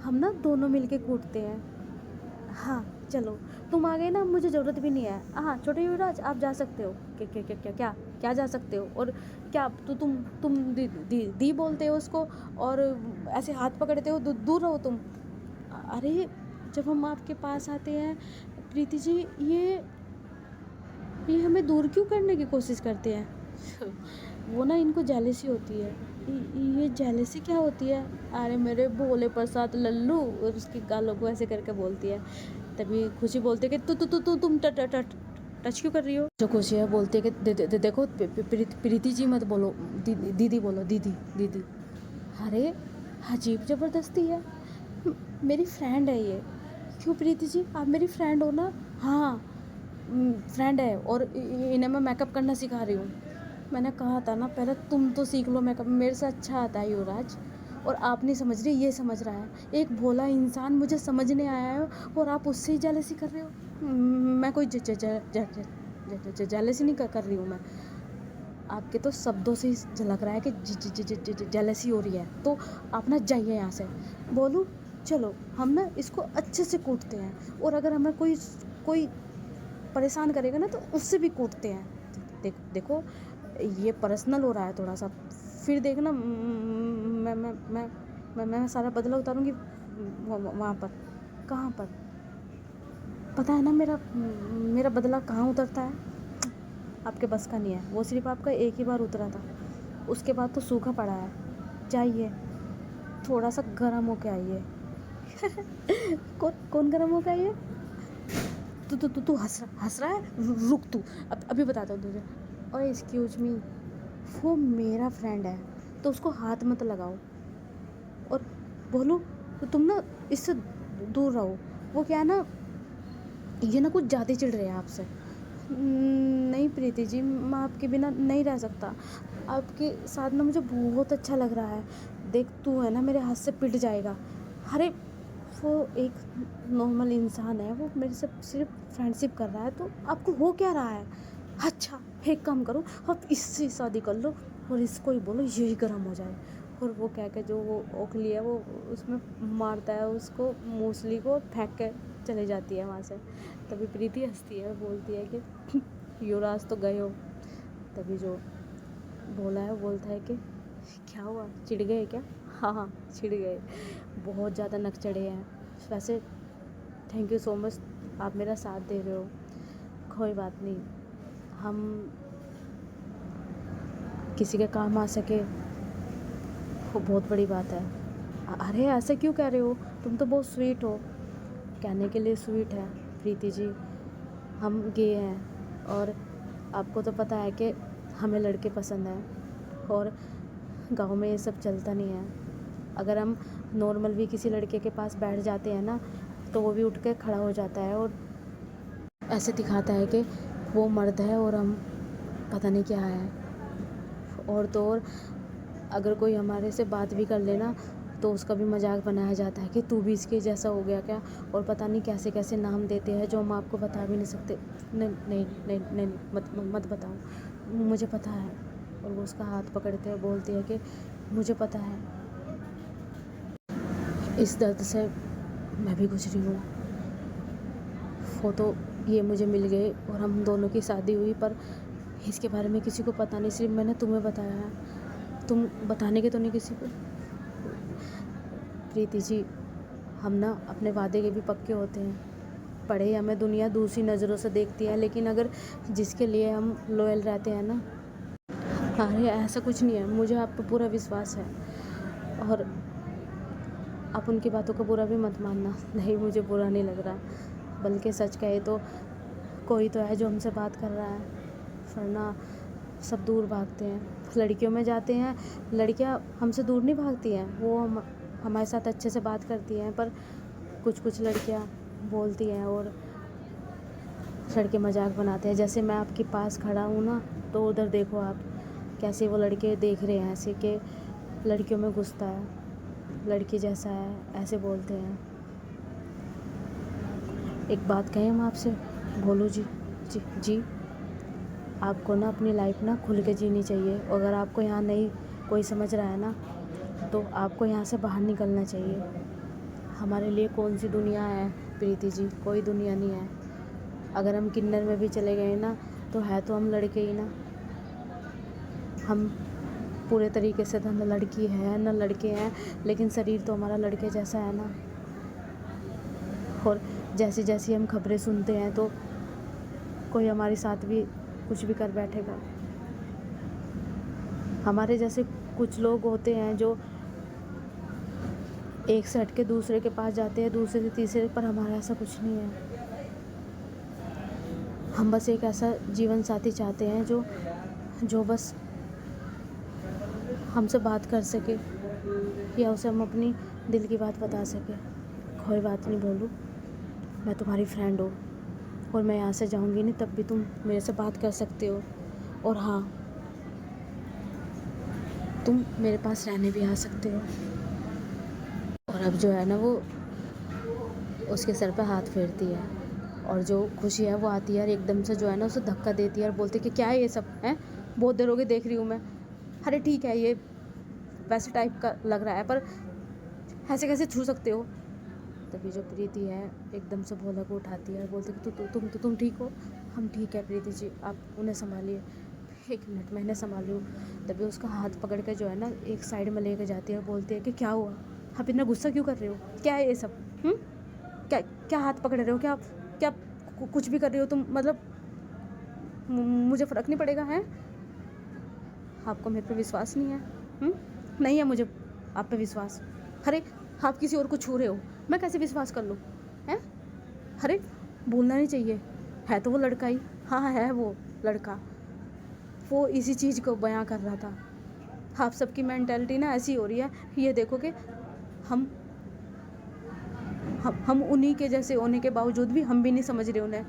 हम ना दोनों मिलके कूटते हैं। हाँ चलो, तुम आ गए ना, मुझे ज़रूरत भी नहीं है। हाँ छोटे युवराज आप जा सकते हो। क्या क्या क्या क्या क्या क्या जा सकते हो? और क्या तो तुम दी बोलते हो उसको, और ऐसे हाथ पकड़ते हो, दूर रहो तुम। अरे जब हम आपके पास आते हैं प्रीति जी, ये हमें दूर क्यों करने की कोशिश करते हैं? वो ना, इनको जेलसी होती है। ये जेलसी क्या होती है? अरे मेरे भोले प्रसाद लल्लू, और उसकी गालों को ऐसे करके बोलती है। तभी खुशी बोलती है कि तुम टच क्यों कर रही हो? जो खुशी है बोलती है कि देखो प्रीति जी मत बोलो, दीदी बोलो, दीदी दीदी। अरे अजीब ज़बरदस्ती है, मेरी फ्रेंड है ये। क्यों प्रीति जी, आप मेरी फ्रेंड हो ना? हाँ फ्रेंड है, और इन्हें मैं मेकअप करना सिखा रही हूँ। मैंने कहा था ना पहले, तुम तो सीख लो मेकअप, मेरे से अच्छा आता है युवराज। और आप नहीं समझ रही, ये समझ रहा है। एक भोला इंसान मुझे समझने आया है और आप उससे ही जेलसी कर रहे हो। मैं कोई जेलसी नहीं कर रही हूँ मैं। आपके तो शब्दों से ही झलक रहा है कि जेलसी हो रही है। तो आप ना जाइए यहाँ से। बोलूँ चलो हम ना इसको अच्छे से कूटते हैं, और अगर हमें कोई कोई परेशान करेगा ना तो उससे भी कूटते हैं। देखो ये पर्सनल हो रहा है थोड़ा सा, फिर देखना मैं सारा बदला उतारूंगी वहाँ पर। कहाँ पर? पता है ना मेरा बदला कहाँ उतरता है? आपके बस का नहीं है, वो सिर्फ आपका एक ही बार उतरा था, उसके बाद तो सूखा पड़ा है। जाइए, थोड़ा सा गर्म होके आइए। कौन गर्म होके आइए? तू हंस रहा है? रुक तू, अब अभी बताता हूँ तुझे। और एक्सक्यूज मी, वो मेरा फ्रेंड है तो उसको हाथ मत लगाओ। और बोलो तो तुम ना इससे दूर रहो। वो क्या है ना, ये ना कुछ ज़्यादा चिढ़ रहे हैं आपसे। नहीं प्रीति जी, मैं आपके बिना नहीं रह सकता, आपके साथ ना मुझे बहुत अच्छा लग रहा है। देख तू है ना मेरे हाथ से पिट जाएगा। अरे वो एक नॉर्मल इंसान है, वो मेरे से सिर्फ फ्रेंडशिप कर रहा है, तो आपको हो क्या रहा है? अच्छा एक काम करो, आप इससे शादी कर लो और इसको ही बोलो यही गर्म हो जाए। और वो कह के जो वो ओखली है वो उसमें मारता है उसको, मूसली को फेंक के चली जाती है वहाँ से। तभी प्रीति हंसती है, बोलती है कि युवराज तो गए हो। तभी जो बोला है वो बोलता है कि क्या हुआ, चिढ़ गए क्या? हाँ हाँ चिढ़ गए, बहुत ज़्यादा नक चढ़े हैं। वैसे थैंक यू सो मच, आप मेरा साथ दे रहे हो। कोई बात नहीं, हम किसी के काम आ सके वो बहुत बड़ी बात है। अरे ऐसे क्यों कह रहे हो, तुम तो बहुत स्वीट हो। कहने के लिए स्वीट है प्रीति जी, हम गे हैं और आपको तो पता है कि हमें लड़के पसंद हैं, और गांव में ये सब चलता नहीं है। अगर हम नॉर्मल भी किसी लड़के के पास बैठ जाते हैं ना, तो वो भी उठ के खड़ा हो जाता है और ऐसे दिखाता है कि वो मर्द है और हम पता नहीं क्या है। और तो और अगर कोई हमारे से बात भी कर लेना तो उसका भी मजाक बनाया जाता है कि तू भी इसके जैसा हो गया क्या, और पता नहीं कैसे कैसे नाम देते हैं जो हम आपको बता भी नहीं सकते। नहीं नहीं नहीं नहीं, मत मत बताओ, मुझे पता है। और वो उसका हाथ पकड़ते हैं, बोलती है कि मुझे पता है। इस दर्द से मैं भी गुजरी हूँ। वो तो ये मुझे मिल गए और हम दोनों की शादी हुई, पर इसके बारे में किसी को पता नहीं, सिर्फ मैंने तुम्हें बताया है। तुम बताने के तो नहीं किसी को। प्रीति जी, हम ना अपने वादे के भी पक्के होते हैं। पढ़े हमें दुनिया दूसरी नज़रों से देखती है, लेकिन अगर जिसके लिए हम लॉयल रहते हैं ना, अरे ऐसा कुछ नहीं है, मुझे आप पे पूरा विश्वास है। और आप उनकी बातों को बुरा भी मत मानना। नहीं, मुझे बुरा नहीं लग रहा, बल्कि सच कहे तो कोई तो है जो हमसे बात कर रहा है, वरना सब दूर भागते हैं। लड़कियों में जाते हैं, लड़कियां हमसे दूर नहीं भागती हैं, वो हमारे साथ अच्छे से बात करती हैं, पर कुछ कुछ लड़कियां बोलती हैं और लड़के मजाक बनाते हैं। जैसे मैं आपके पास खड़ा हूँ ना, तो उधर देखो आप, कैसे वो लड़के देख रहे हैं ऐसे कि लड़कियों में घुसता है, लड़की जैसा है, ऐसे बोलते हैं। एक बात कहें हम आपसे, भोलू जी, जी जी, आपको ना अपनी लाइफ ना खुल के जीनी चाहिए। अगर आपको यहाँ नहीं कोई समझ रहा है ना, तो आपको यहाँ से बाहर निकलना चाहिए। हमारे लिए कौन सी दुनिया है प्रीति जी, कोई दुनिया नहीं है। अगर हम किन्नर में भी चले गए ना, तो है तो हम लड़के ही ना। हम पूरे तरीके से ना लड़की है ना लड़के हैं, लेकिन शरीर तो हमारा लड़के जैसा है ना। और जैसे जैसे हम खबरें सुनते हैं तो कोई हमारे साथ भी कुछ भी कर बैठेगा। हमारे जैसे कुछ लोग होते हैं जो एक से हट के दूसरे के पास जाते हैं, दूसरे से तीसरे, पर हमारा ऐसा कुछ नहीं है। हम बस एक ऐसा जीवन साथी चाहते हैं जो बस हमसे बात कर सके, या उसे हम अपनी दिल की बात बता सके। कोई बात नहीं बोलू, मैं तुम्हारी फ्रेंड हूँ, और मैं यहाँ से जाऊँगी नहीं तब भी तुम मेरे से बात कर सकते हो। और हाँ, तुम मेरे पास रहने भी आ सकते हो। और अब जो है ना, वो उसके सर पे हाथ फेरती है, और जो खुशी है वो आती है और एकदम से जो है ना उसे धक्का देती है और बोलती है कि क्या है ये सब है, बहुत देर हो गई देख रही हूँ मैं। अरे ठीक है, ये वैसे टाइप का लग रहा है, पर ऐसे कैसे छू सकते हो। तभी जो प्रीति है एकदम से भोला को उठाती है और बोलती है कि तुम ठीक हो। हम ठीक है प्रीति जी, आप उन्हें संभालिए। 1 मिनट, मैंने संभाली हूँ। तभी उसका हाथ पकड़ के जो है ना एक साइड में लेकर जाती है और बोलती है कि क्या हुआ, आप इतना गुस्सा क्यों कर रहे हो, क्या है ये सब। क्या क्या हाथ पकड़ रहे हो, क्या क्या कुछ भी कर रहे हो तुम, मतलब मुझे फ़र्क नहीं पड़ेगा है। आपको मेरे पे विश्वास नहीं है। नहीं है मुझे आप पे विश्वास। अरे आप किसी और को छू रहे हो, मैं कैसे विश्वास कर लूँ हैं। अरे बोलना नहीं चाहिए, है तो वो लड़का ही। हाँ है वो लड़का, वो इसी चीज़ को बयां कर रहा था। आप सबकी मेंटालिटी ना ऐसी हो रही है, ये देखो कि हम उन्हीं के जैसे होने के बावजूद भी हम भी नहीं समझ रहे उन्हें,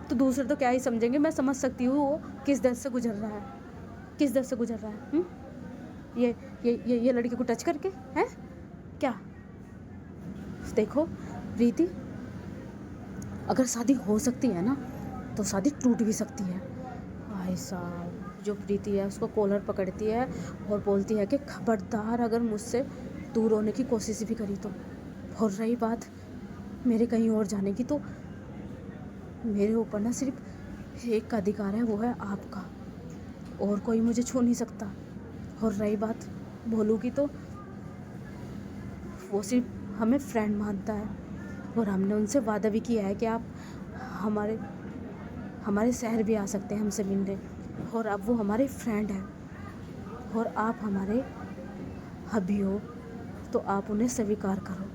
तो दूसरे तो क्या ही समझेंगे। मैं समझ सकती हूँ वो किस दर्द से गुजर रहा है, किस दर्द से गुजर रहा है। ये लड़के को टच करके हैं क्या। देखो प्रीति, अगर शादी हो सकती है ना, तो शादी टूट भी सकती है। भाई साहब, जो प्रीति है उसको कॉलर पकड़ती है और बोलती है कि खबरदार अगर मुझसे दूर होने की कोशिश भी करी तो। और रही बात मेरे कहीं और जाने की, तो मेरे ऊपर ना सिर्फ एक का अधिकार है, वो है आपका, और कोई मुझे छू नहीं सकता। और रही बात भोलू की, तो वो सिर्फ हमें फ्रेंड मानता है, और हमने उनसे वादा भी किया है कि आप हमारे शहर भी आ सकते हैं हमसे मिलने। और अब वो हमारे फ्रेंड हैं, और आप हमारे हबी हो, तो आप उन्हें स्वीकार करो।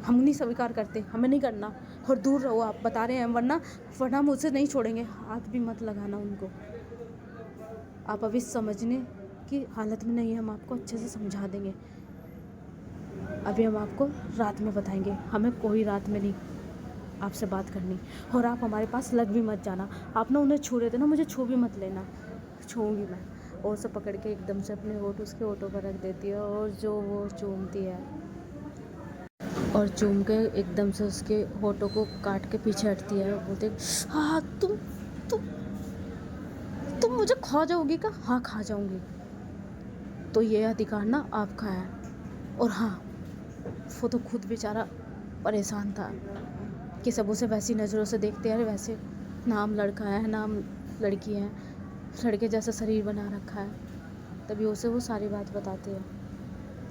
हम नहीं स्वीकार करते, हमें नहीं करना, और दूर रहो आप, बता रहे हैं, वरना मुझसे नहीं छोड़ेंगे। हाथ भी मत लगाना उनको। आप अभी समझने की हालत में नहीं है, हम आपको अच्छे से समझा देंगे। अभी हम आपको रात में बताएंगे, हमें कोई रात में नहीं आपसे बात करनी, और आप हमारे पास लग भी मत जाना। आप ना उन्हें छू रहे थे ना, मुझे छू भी मत लेना, छूऊंगी मैं। और सब पकड़ के एकदम से अपने होठ उसके होठों पर रख देती है, और जो वो चूमती है, और चूम के एकदम से उसके होठों को काट के पीछे हटती है। बोलते हाँ तुम तुम मुझे खा जाओगी क्या? हाँ खा जाऊंगी। तो ये अधिकार ना आपका है। और हाँ, वो तो खुद बेचारा परेशान था कि सब उसे वैसी नज़रों से देखते हैं, वैसे नाम लड़का है नाम लड़की है, लड़के जैसा शरीर बना रखा है। तभी उसे वो सारी बात बताती है।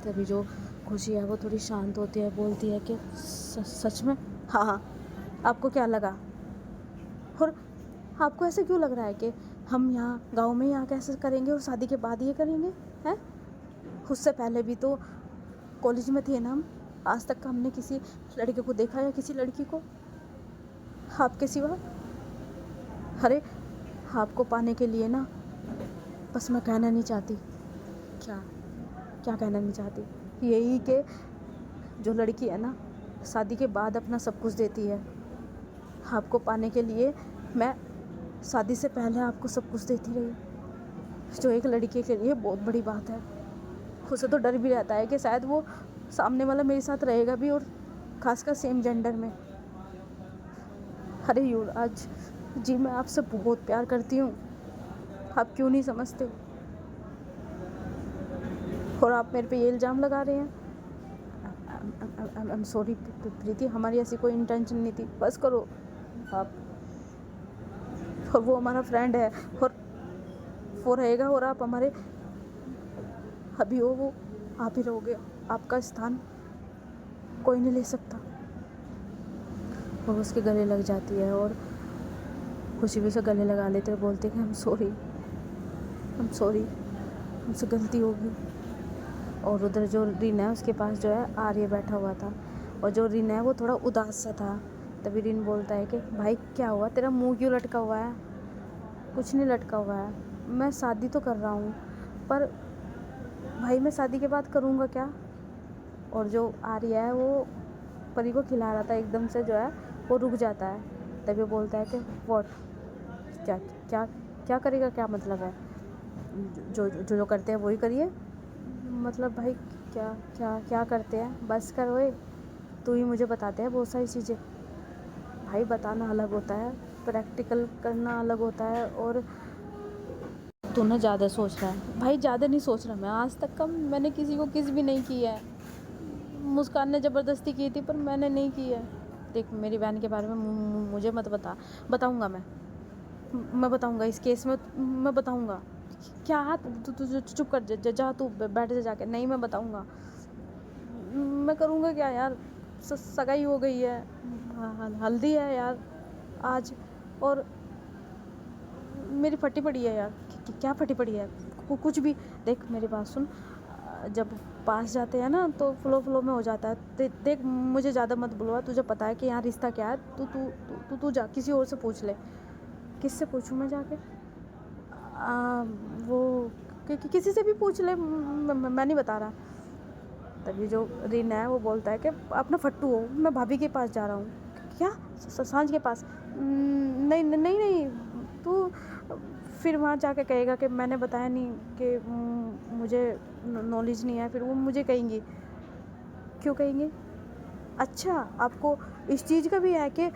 तभी जो खुशी है वो थोड़ी शांत होती है, बोलती है कि सच में? हाँ हाँ, आपको क्या लगा? और आपको ऐसे क्यों लग रहा है कि हम यहाँ गांव में यहाँ कैसे करेंगे और शादी के बाद ये करेंगे हैं? उससे पहले भी तो कॉलेज में थे ना हम, आज तक का हमने किसी लड़के को देखा या किसी लड़की को आपके सिवा? अरे आपको पाने के लिए ना, बस मैं कहना नहीं चाहती। क्या क्या कहना नहीं चाहती? यही कि जो लड़की है ना, शादी के बाद अपना सब कुछ देती है। आपको पाने के लिए मैं शादी से पहले आपको सब कुछ देती रही, जो एक लड़की के लिए बहुत बड़ी बात है। उसे तो डर भी रहता है कि शायद वो सामने वाला मेरे साथ रहेगा भी, और खासकर सेम जेंडर में। अरे युवराज जी, मैं आपसे बहुत प्यार करती हूँ, आप क्यों नहीं समझते? और आप मेरे पे ये इल्ज़ाम लगा रहे हैं। आई एम सॉरी प्रीति, हमारी ऐसी कोई इंटेंशन नहीं थी, बस करो आप। और वो हमारा फ्रेंड है, और वो रहेगा, और आप हमारे अभी हो, वो आप ही रहोगे, आपका स्थान कोई नहीं ले सकता। वो उसके गले लग जाती है, और खुशी भी उसे गले लगा लेते हैं, बोलते हैं आई एम सॉरी, हमसे गलती होगी। और उधर जो रिन है उसके पास जो है आर्य बैठा हुआ था, और जो रिन है वो थोड़ा उदास सा था। तभी रिन बोलता है कि भाई क्या हुआ, तेरा मुंह क्यों लटका हुआ है? कुछ नहीं लटका हुआ है, मैं शादी तो कर रहा हूँ, पर भाई मैं शादी के बाद करूँगा क्या? और जो आर्य है वो परी को खिला रहा था, एकदम से जो है वो रुक जाता है। तभी वो बोलता है कि व्हाट, क्या क्या क्या करेगा, क्या मतलब है? जो जो जो करते हैं वही करिए। मतलब भाई क्या क्या क्या करते हैं, बस कर ओए, तू ही मुझे बताते हैं बहुत सारी चीज़ें। भाई बताना अलग होता है, प्रैक्टिकल करना अलग होता है। और तू ना ज़्यादा सोच रहा है। भाई ज़्यादा नहीं सोच रहा मैं, आज तक का मैंने किसी को किस भी नहीं किया है। मुस्कान ने ज़बरदस्ती की थी, पर मैंने नहीं की है। देख मेरी बहन के बारे में मुझे मत बताऊँगा मैं बताऊँगा इस केस में, मैं बताऊँगा। क्या तू चुप कर जा, तू बैठ जा जाके। नहीं मैं बताऊँगा, मैं करूँगा क्या यार, सगाई हो गई है, हल्दी है यार आज, और मेरी फटी पड़ी है यार। क्या फटी पड़ी है? कुछ भी। देख मेरी बात सुन, जब पास जाते हैं ना तो फ्लो में हो जाता है। देख मुझे ज़्यादा मत बुलवा, तुझे पता है कि यहाँ रिश्ता क्या है। तू तू तू तू जा किसी और से पूछ ले। किससे पूछूँ मैं जाके? वो किसी से भी पूछ ले, मैं नहीं बता रहा। तभी जो रिन है वो बोलता है कि अपना फट्टू हो, मैं भाभी के पास जा रहा हूँ। क्या? सांझ के पास? नहीं नहीं नहीं नहीं, तू फिर वहाँ जाके कहेगा कि मैंने बताया नहीं, कि मुझे नॉलेज नहीं है। फिर वो मुझे कहेंगी। क्यों कहेंगे? अच्छा आपको इस चीज़ का भी है कि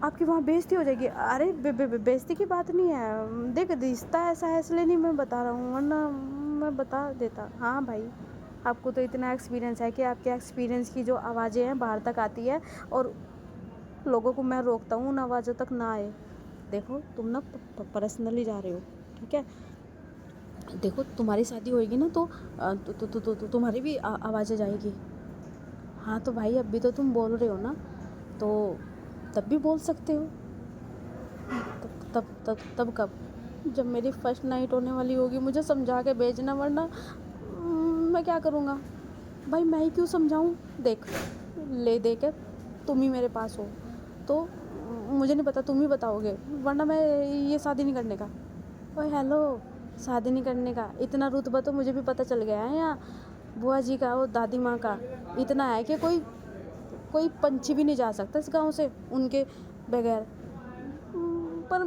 आपकी वहाँ बेइज्जती हो जाएगी? अरे बेइज्जती की बात नहीं है, देख रिश्ता ऐसा है इसलिए नहीं मैं बता रहा हूँ, वरना मैं बता देता। हाँ भाई, आपको तो इतना एक्सपीरियंस है कि आपके एक्सपीरियंस की जो आवाज़ें हैं बाहर तक आती है, और लोगों को मैं रोकता हूँ उन आवाज़ों तक ना आए। देखो तुम ना पर्सनली जा रहे हो, ठीक है? देखो तुम्हारी शादी होएगी ना तो तुम्हारी भी आवाज़ें जाएगी। हाँ तो भाई अभी तो तुम बोल रहे हो ना, तो तब भी बोल सकते हो। तब कब? जब मेरी फर्स्ट नाइट होने वाली होगी, मुझे समझा के भेजना, वरना मैं क्या करूँगा? भाई मैं ही क्यों समझाऊँ? देख ले दे के तुम ही मेरे पास हो, तो मुझे नहीं पता, तुम ही बताओगे, वरना मैं ये शादी नहीं करने का। ओए हेलो, शादी नहीं करने का। इतना रुतबा तो मुझे भी पता चल गया है यहाँ बुआ जी का और दादी माँ का। इतना है कि कोई कोई पंछी भी नहीं जा सकता इस गांव से उनके बगैर। पर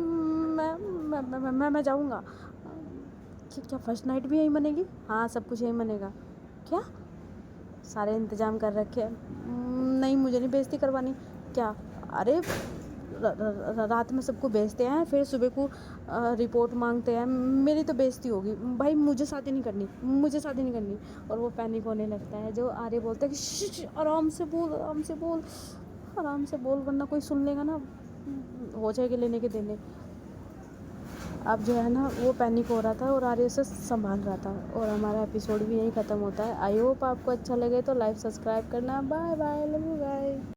मैं जाऊँगा। क्या फर्स्ट नाइट भी यहीं बनेगी? हाँ, सब कुछ यहीं बनेगा। क्या सारे इंतजाम कर रखे हैं? नहीं, मुझे नहीं बेइज्जती करवानी। क्या? अरे रात में सबको बेचते हैं, फिर सुबह को रिपोर्ट मांगते हैं। मेरी तो बेइज्जती होगी भाई। मुझे शादी नहीं करनी, मुझे शादी नहीं करनी। और वो पैनिक होने लगता है। जो आर्य बोलता है कि शिश, आराम से बोल, आराम से बोल, आराम से बोल, वरना कोई सुन लेगा ना, हो जाएगी लेने के देने। अब जो है ना वो पैनिक हो रहा था और आर्य उसे संभाल रहा था। और हमारा एपिसोड भी यहीं ख़त्म होता है। आई होप आपको अच्छा लगे तो लाइक सब्सक्राइब करना। Bye bye, love you guys.